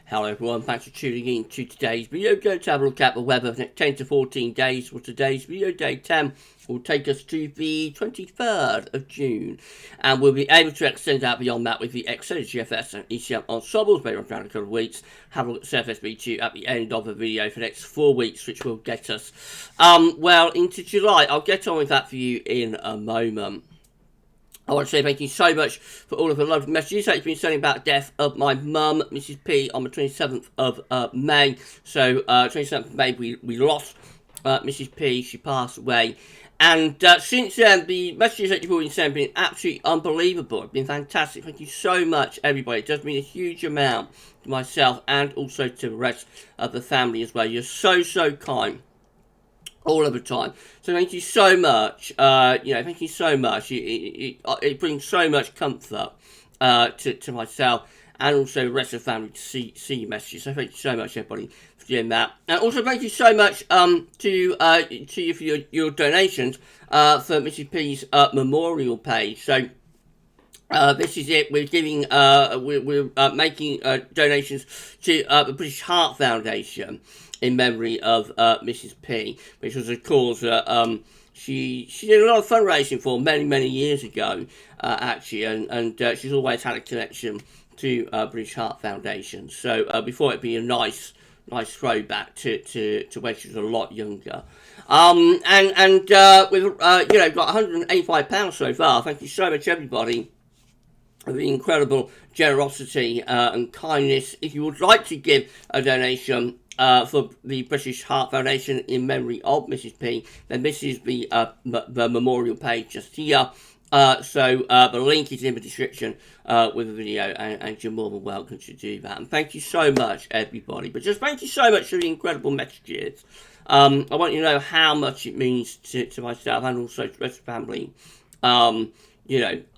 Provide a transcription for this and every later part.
Hello everyone, thanks for tuning in to today's video. Going to have a look at the weather for the next 10 to 14 days. For today's video, day 10 will take us to the 23rd of June. And we'll be able to extend out beyond that with the extended GFS and ECM ensembles made on around a couple of weeks. Have a look at Surface B2 at the end of the video for the next 4 weeks, which will get us, well, into July. I'll get on with that for you in a moment. I want to say thank you so much for all of the lovely messages that you've been sending about the death of my mum, Mrs. P, on the 27th of May. So, 27th of May, we lost Mrs. P. She passed away. And since then, the messages that you've all been sending have been absolutely unbelievable. It's been fantastic. Thank you so much, everybody. It does mean a huge amount to myself and also to the rest of the family as well. You're so kind. All of the time. So thank you so much. Thank you so much. It brings so much comfort to myself and also the rest of the family to see your messages. So thank you so much, everybody, for doing that. And also thank you so much to you for your donations for Mrs. P's memorial page. So this is it. We're giving, we're making donations to the British Heart Foundation in memory of Mrs. P, which was a cause that she did a lot of fundraising for many years ago, actually, and she's always had a connection to British Heart Foundation. So before it'd be a nice throwback to when she was a lot younger. We've got £185 so far. Thank you so much, everybody, for the incredible generosity and kindness. If you would like to give a donation for the British Heart Foundation in memory of Mrs. P, then this is the memorial page just here. So the link is in the description with the video, and you're more than welcome to do that. And thank you so much, everybody. But just thank you so much for the incredible messages. I want you to know how much it means to myself and also to the rest of the family.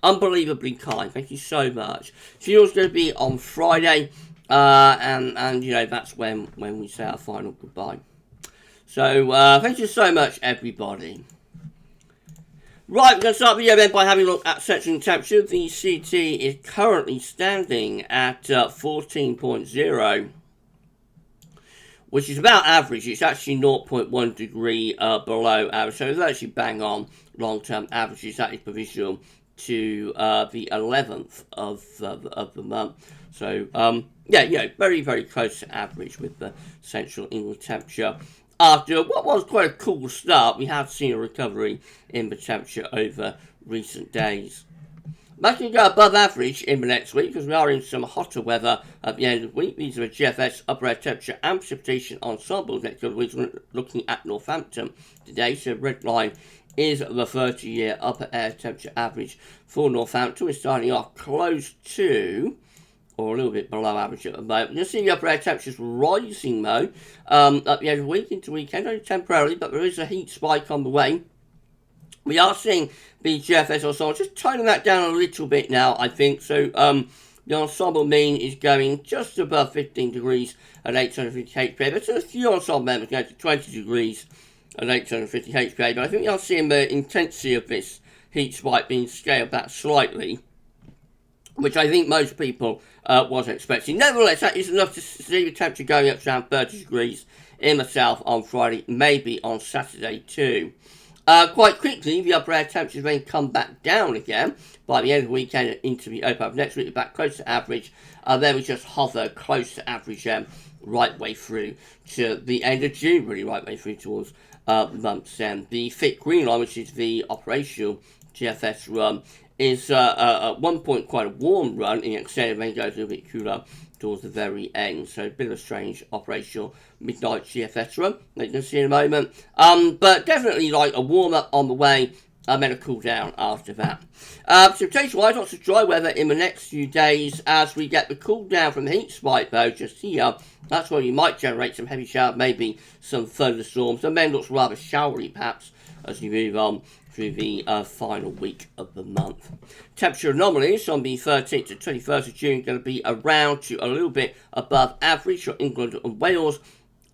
Unbelievably kind. Thank you so much. Funeral's going to be on Friday. That's when we say our final goodbye. So, thank you so much, everybody. Right, we're going to start the video then by having a look at central temperature. The CT is currently standing at 14.0, which is about average. It's actually 0.1 degree below average, so it's actually bang on long-term averages. That is provisional to the 11th of the month. So, very close to average with the central England temperature. After what was quite a cool start, we have seen a recovery in the temperature over recent days. That's going to go above average in the next week because we are in some hotter weather at the end of the week. These are the GFS upper air temperature and precipitation ensembles next couple of weeks. We're looking at Northampton today, so the red line is the 30-year upper air temperature average for Northampton. We're starting off close to, or a little bit below average at the moment. You'll see the upper air temperatures rising though at the end of the week into weekend, only temporarily, but there is a heat spike on the way. We are seeing the GFS ensemble just toning that down a little bit now, I think. So the ensemble mean is going just above 15 degrees at 850 HPA. But a few ensemble members going to 20 degrees at 850 HPA. But I think we are seeing the intensity of this heat spike being scaled back slightly, which I think most people was expecting. Nevertheless, that is enough to see the temperature going up to around 30 degrees in the south on Friday, maybe on Saturday too. Quite quickly, the upper air temperatures then come back down again by the end of the weekend into the open up next week. We're back close to average. Then we just hover close to average right way through to the end of June, really right way through towards the month's end. The thick green line, which is the operational GFS run, is at one point quite a warm run in extended, then goes a little bit cooler towards the very end. So a bit of a strange operational midnight GFS run that you can see in a moment. But definitely like a warm up on the way, and then a cool down after that. Precipitation wise, lots of dry weather in the next few days as we get the cool down from the heat spike though just here. That's where you might generate some heavy shower, maybe some thunderstorms, and then looks rather showery perhaps as you move on through the final week of the month. Temperature anomalies on the 13th to 21st of June going to be around to a little bit above average for England and Wales,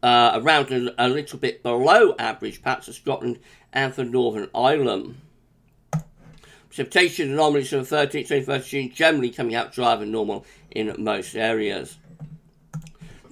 around a little bit below average perhaps for Scotland and for Northern Ireland. Precipitation anomalies on the 13th to 21st of June generally coming out drier than normal in most areas.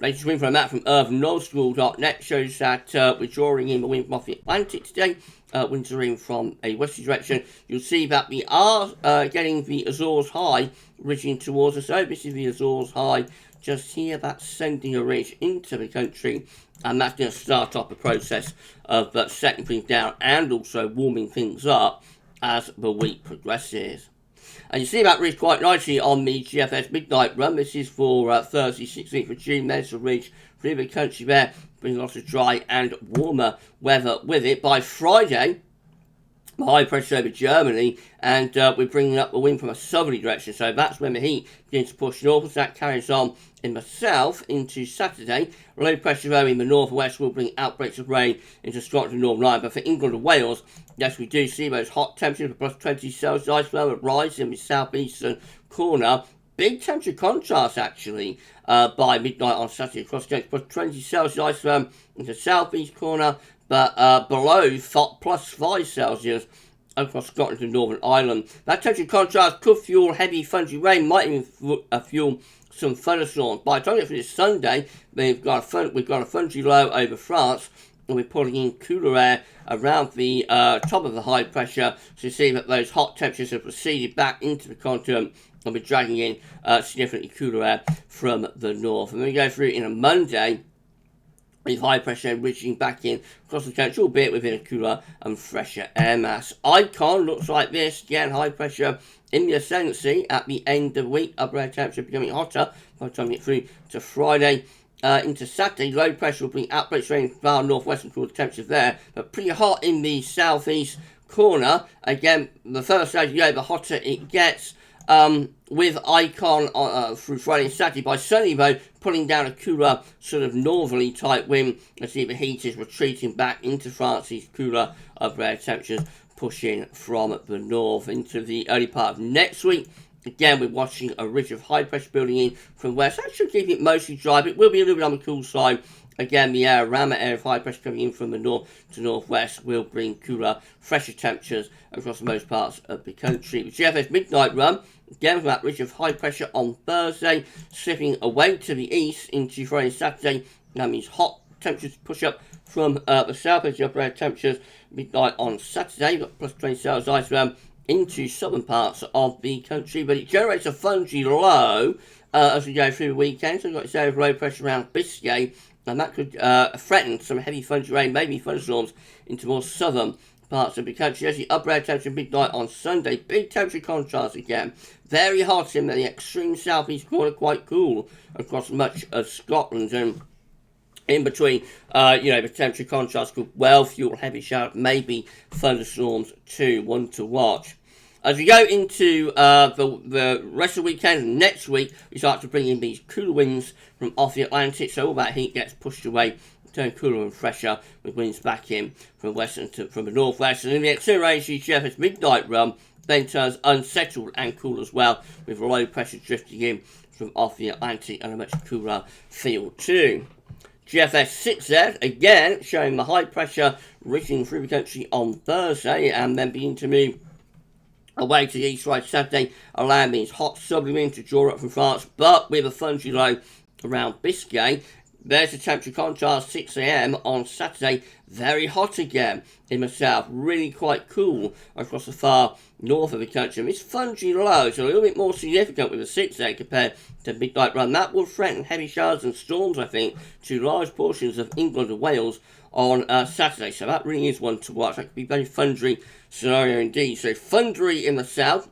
Latest wind from a map from urbannoilschool.net shows that we're drawing in the wind from off the Atlantic today. Winds are in from a westerly direction. You'll see that we are getting the Azores High ridging towards us. So this is the Azores High just here. That's sending a ridge into the country, and that's going to start off the process of settling things down and also warming things up as the week progresses. And you see that ridge quite nicely on the GFS midnight run. This is for Thursday, 16th of June. There's a ridge through the country there, bringing lots of dry and warmer weather with it. By Friday, high pressure over Germany, and we're bringing up the wind from a southerly direction, so that's when the heat begins to push north. That carries on in the south into Saturday. Low pressure over in the northwest will bring outbreaks of rain into Scotland and Northern Ireland, but for England and Wales, yes, we do see those hot temperatures of plus 20 Celsius ice flow rise in the southeastern corner. Big temperature contrast actually by midnight on Saturday across the plus 20 Celsius ice flow in the southeast corner, but below plus 5 Celsius across Scotland and Northern Ireland. That temperature contrast could fuel heavy thundery rain, might even fuel some thunderstorms. By the time we get through this Sunday, we've got a thundery low over France, and we're pulling in cooler air around the top of the high pressure. So you see that those hot temperatures have proceeded back into the continent, and we're dragging in significantly cooler air from the north. And then we go through in a Monday, with high pressure ridging back in across the country, albeit within a cooler and fresher air mass. Icon looks like this. Again, high pressure in the ascendancy at the end of the week. Upper air temperature becoming hotter by the time we get through to Friday. Into Saturday, low pressure will bring outbreaks rain far northwestern cooler temperatures there, but pretty hot in the southeast corner. Again, the further south you go, the hotter it gets. With Icon through Friday and Saturday. By Sunday, though, pulling down a cooler, sort of northerly type wind. Let's see the heat is retreating back into France. These cooler upper air temperatures pushing from the north into the early part of next week. Again, we're watching a ridge of high pressure building in from west. That should keep it mostly dry, but it will be a little bit on the cool side. Again, the air around that area of high pressure coming in from the north to northwest will bring cooler, fresher temperatures across most parts of the country. The GFS midnight run, again with that ridge of high pressure on Thursday, slipping away to the east into Friday and Saturday. That means hot temperatures push up from the south as the upper air temperatures. Midnight on Saturday, got plus 20 Celsius ice around into southern parts of the country, but it generates a thundery low as we go through the weekend. So we've got this area of low pressure around Biscay, and that could threaten some heavy thundery rain, maybe thunderstorms into more southern parts of the country. As the upper air temperature midnight on Sunday, big temperature contrast again. Very hot in the extreme southeast corner, quite cool across much of Scotland. And in between, the temperature contrast could well fuel heavy showers, maybe thunderstorms too, one to watch. As we go into the rest of the weekend, next week, we start to bring in these cooler winds from off the Atlantic, so all that heat gets pushed away, turn cooler and fresher, with winds back in from from the northwest. And in the acceleration, GFS midnight run then turns unsettled and cool as well, with low pressure drifting in from off the Atlantic and a much cooler feel too. GFS 6Z, again, showing the high pressure ridging through the country on Thursday, and then beginning to move away to the east right Saturday, allowing these hot southerly winds to draw up from France, but with a thundery low around Biscay. There's the temperature contrast, 6 a.m. on Saturday, very hot again in the south, really quite cool across the far north of the country. And this thundery low is a little bit more significant with a 6 a.m. compared to midnight run. That will threaten heavy showers and storms, I think, to large portions of England and Wales on Saturday. So that really is one to watch. That could be a very thundery scenario indeed. So thundery in the south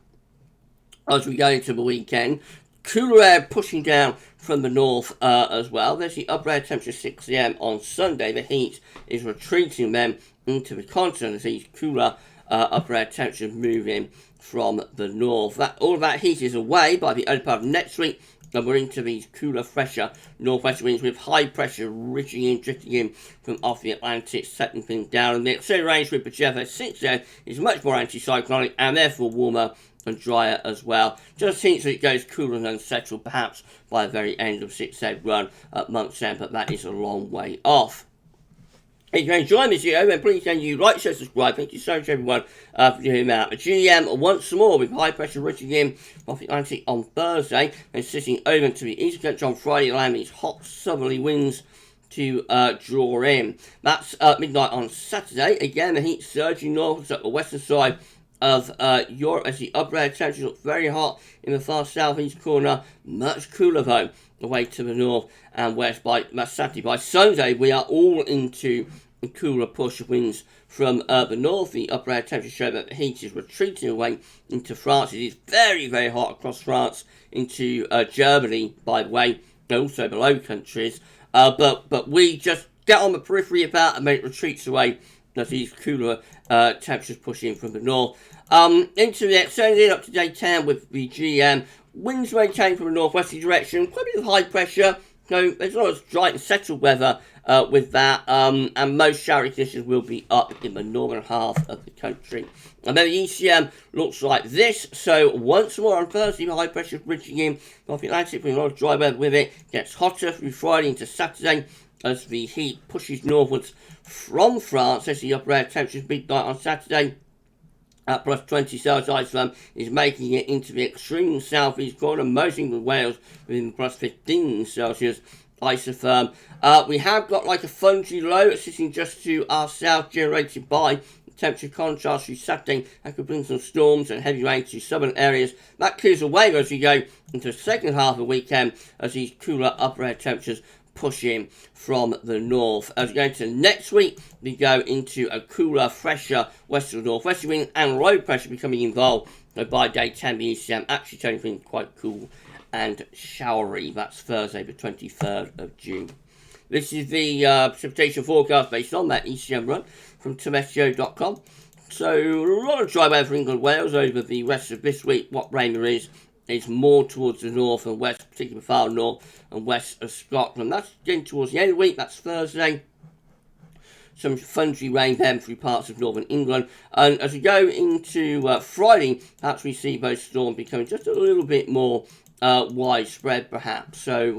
as we go into the weekend. Cooler air pushing down from the north as well. There's the upper air temperature 6 a.m. on Sunday. The heat is retreating then into the continent as these cooler upper air temperatures move in from the north. All of that heat is away by the early part of next week, and we're into these cooler, fresher northwest winds with high pressure ridging in, drifting in from off the Atlantic, settling things down. And the acceleration with the GFS 6 is much more anticyclonic and therefore warmer and drier as well. Just hints that it goes cooler and unsettled perhaps by the very end of 6 run at month's end, but that is a long way off. If you enjoy this video, then please can you like, share, subscribe. Thank you so much, everyone, for doing that. The GM once more with high pressure reaching in off the Atlantic on Thursday and sitting over to the east coast on Friday, allowing these hot southerly winds to draw in. That's midnight on Saturday. Again, the heat surging north up the western side of Europe as the upper air temperatures look very hot in the far southeast corner, much cooler though away to the north and west by Saturday. By Sunday, we are all into a cooler push of winds from the north. The upper air temperature show that the heat is retreating away into France. It is very, very hot across France into Germany, by the way, and also the Low Countries. But we just get on the periphery of that and then it retreats away as these cooler temperatures push in from the north. Into the extended up to day 10 with the GM. Winds maintained from a northwesterly direction, quite a bit of high pressure. So there's a lot of dry and settled weather with that, and most showery conditions will be up in the northern half of the country. And then the ECM looks like this. So once more on Thursday, the high pressure bridging in off the Atlantic, bringing a lot of dry weather with it. Gets hotter through Friday into Saturday as the heat pushes northwards from France as the upper air temperatures midnight on Saturday at plus 20 Celsius is making it into the extreme southeast corner, most England Wales within plus 15 Celsius isotherm. We have got like a funky low sitting just to our south, generated by temperature contrast through Saturday. That could bring some storms and heavy rain to southern areas. That clears away as we go into the second half of the weekend as these cooler upper air temperatures push in from the north. As we go into next week, we go into a cooler, fresher western northwesterly wind and low pressure becoming involved. So by day 10, the ECM actually turning things quite cool and showery. That's Thursday, the 23rd of June. This is the precipitation forecast based on that ECM run from Temestio.com. So a lot of dry weather for England Wales over the rest of this week. What rain there is more towards the north and west, particularly far north and west of Scotland. That's getting towards the end of the week. That's Thursday. Some thundery rain then through parts of northern England. And as we go into Friday, perhaps we see those storms becoming just a little bit more widespread, perhaps. So,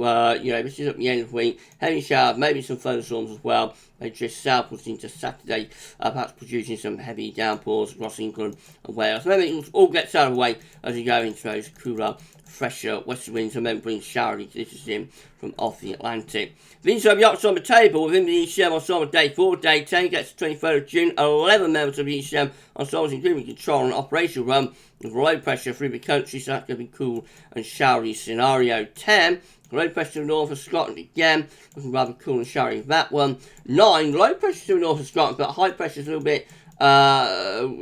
this is at the end of the week. Heavy showers, maybe some thunderstorms as well. They drift southwards into Saturday, perhaps producing some heavy downpours across England and Wales. And then it all gets out of the way as we go into those cooler, fresher western winds and then bring showery conditions in from off the Atlantic. These are the options on the table within the ECM ensemble day 4. Day 10 gets the 23rd of June. 11 members of the ECM ensembles, including control and operational run with low pressure through the country, so that's going to be cool and showery scenario. 10. Low pressure to the north of Scotland again, looking rather cool and showery with that one. 9, low pressure to the north of Scotland, but high pressure is a little bit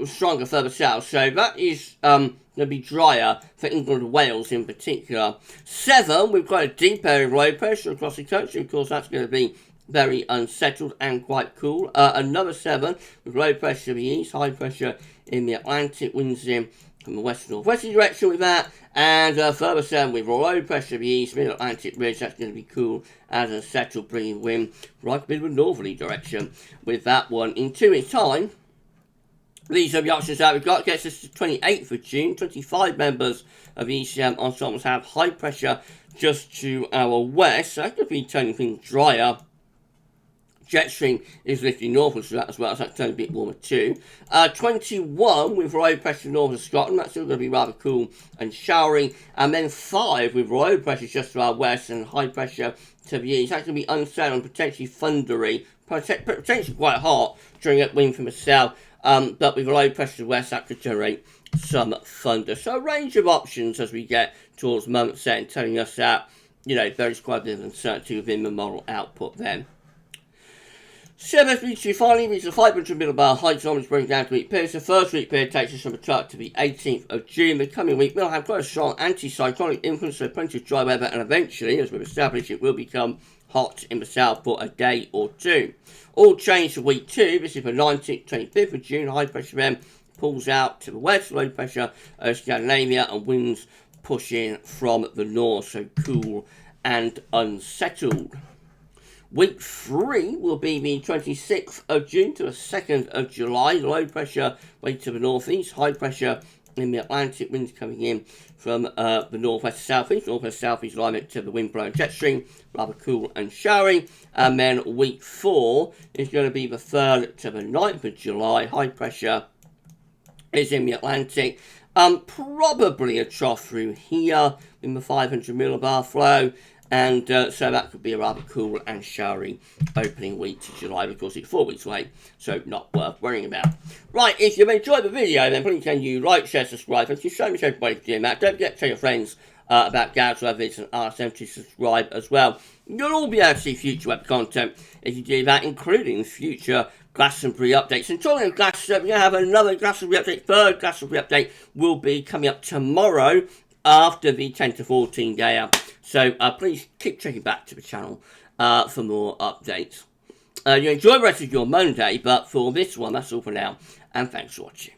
stronger further south. So that is going to be drier for England and Wales in particular. 7, we've got a deep area of low pressure across the country. Of course, that's going to be very unsettled and quite cool. Another 7 with low pressure to the east, high pressure in the Atlantic, winds in from the west northwestern direction with that, and further 7 with low pressure to the east, mid Atlantic ridge. That's going to be cool and unsettled, bringing wind right a bit of a northerly direction with that one. In 2 weeks' time, these are the options that we've got. Gets us to 28th of June. 25 members of the ECM ensembles have high pressure just to our west, so that could be turning things drier. Jet stream is lifting northwards for that as well, so that's turning a bit warmer too. 21 with low pressure north of Scotland, that's still going to be rather cool and showery. And then 5 with low pressure just to our west and high pressure to the east. That's going to be unsettled and potentially thundery, potentially quite hot during that wind from the south. But with low pressure to the west, that could generate some thunder. So a range of options as we get towards month end, telling us that, there is quite a bit of uncertainty within the model output then. CMS finally reaches a 500 millibar height zone, which brings down to week period. The first week period takes us from the chart to the 18th of June. The coming week will have quite a strong anti-cyclonic influence, so plenty of dry weather, and eventually, as we've established, it will become hot in the south for a day or two. All change for week 2. This is the 19th, 25th of June. High pressure then pulls out to the west, low pressure Scandinavia, and winds push in from the north, so cool and unsettled. Week 3 will be the 26th of June to the 2nd of July. Low pressure way to the northeast, high pressure in the Atlantic, winds coming in from the northwest southeast alignment to the wind blowing jet stream, rather cool and showery. And then week 4 is going to be the 3rd to the 9th of July. High pressure is in the Atlantic. Probably a trough through here in the 500 millibar flow. And so that could be a rather cool and showery opening week to July. Of course, it's 4 weeks away, so not worth worrying about. Right, if you've enjoyed the video, then please can you like, share, subscribe. Thank you so much, everybody, for doing that. Don't forget to tell your friends about GavsWeatherVids and ask them to subscribe as well. You'll all be able to see future web content if you do that, including future Glastonbury updates. And talking of Glastonbury, we're going to have another Glastonbury update. Third Glastonbury update will be coming up tomorrow after the 10 to 14 day out. So please keep checking back to the channel for more updates. You enjoy the rest of your Monday, but for this one, that's all for now. And thanks for watching.